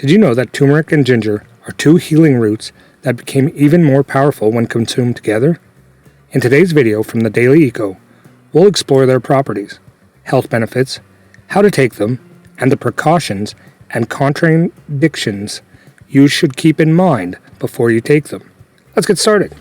Did you know that turmeric and ginger are two healing roots that became even more powerful when consumed together? In today's video from the Daily Eco, we'll explore their properties, health benefits, how to take them, and the precautions and contraindications you should keep in mind before you take them. Let's get started.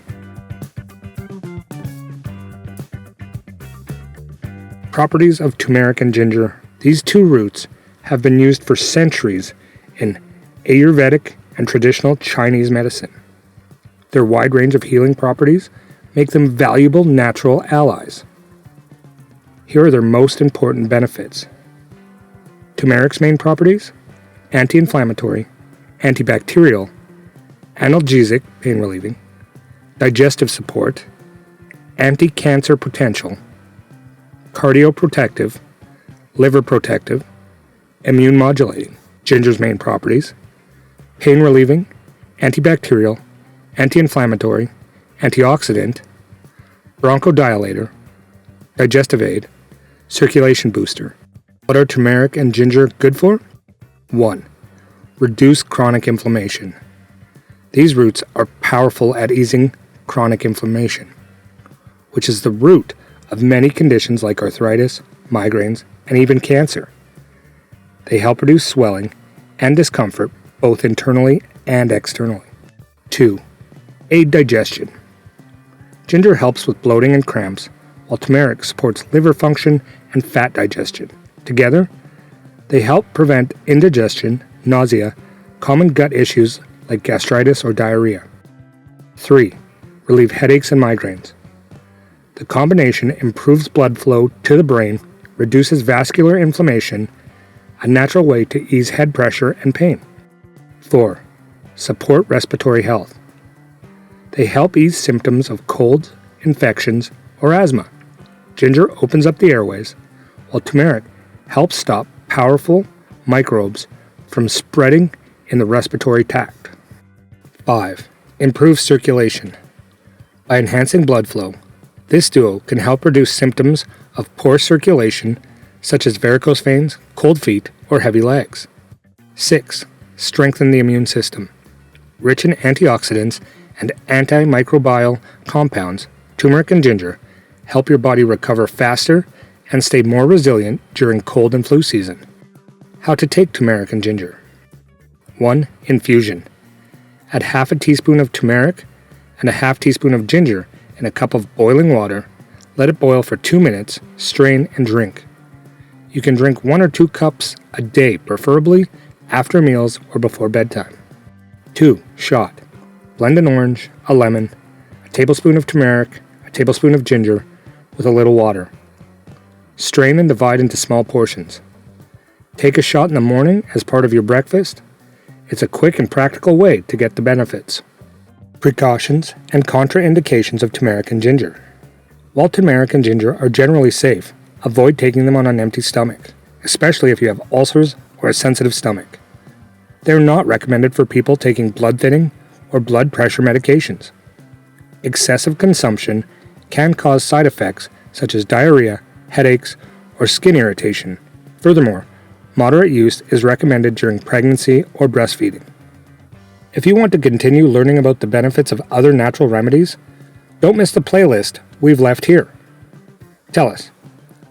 Properties of turmeric and ginger. These two roots have been used for centuries in Ayurvedic and traditional Chinese medicine. Their wide range of healing properties make them valuable natural allies. Here are their most important benefits. Turmeric's main properties: anti-inflammatory, antibacterial, analgesic, pain relieving, digestive support, anti-cancer potential, cardioprotective, liver protective, immune modulating. Ginger's main properties: pain relieving, antibacterial, anti-inflammatory, antioxidant, bronchodilator, digestive aid, circulation booster. What are turmeric and ginger good for? 1. Reduce chronic inflammation. These roots are powerful at easing chronic inflammation, which is the root of many conditions like arthritis, migraines, and even cancer. They help reduce swelling and discomfort both internally and externally. 2. Aid digestion. Ginger helps with bloating and cramps, while turmeric supports liver function and fat digestion. Together, they help prevent indigestion, nausea, common gut issues like gastritis or diarrhea. 3. Relieve headaches and migraines. The combination improves blood flow to the brain, reduces vascular inflammation, a natural way to ease head pressure and pain. 4. Support respiratory health. They help ease symptoms of colds, infections, or asthma. Ginger opens up the airways, while turmeric helps stop powerful microbes from spreading in the respiratory tract. 5. Improve circulation. By enhancing blood flow, this duo can help reduce symptoms of poor circulation such as varicose veins, cold feet, or heavy legs. 6. Strengthen the immune system. Rich in antioxidants and antimicrobial compounds, turmeric and ginger help your body recover faster and stay more resilient during cold and flu season. How to take turmeric and ginger. 1. Infusion. Add half a teaspoon of turmeric and a half teaspoon of ginger in a cup of boiling water. Let it boil for 2 minutes, strain, and drink. You can drink 1 or 2 cups a day, preferably after meals or before bedtime. 2. Shot. Blend an orange, a lemon, a tablespoon of turmeric, a tablespoon of ginger with a little water. Strain and divide into small portions. Take a shot in the morning as part of your breakfast. It's a quick and practical way to get the benefits. Precautions and contraindications of turmeric and ginger. While turmeric and ginger are generally safe, avoid taking them on an empty stomach, especially if you have ulcers or a sensitive stomach. They are not recommended for people taking blood thinning or blood pressure medications. Excessive consumption can cause side effects such as diarrhea, headaches, or skin irritation. Furthermore, moderate use is recommended during pregnancy or breastfeeding. If you want to continue learning about the benefits of other natural remedies, don't miss the playlist we've left here. Tell us,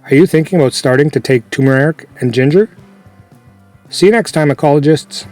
are you thinking about starting to take turmeric and ginger? See you next time, ecologists.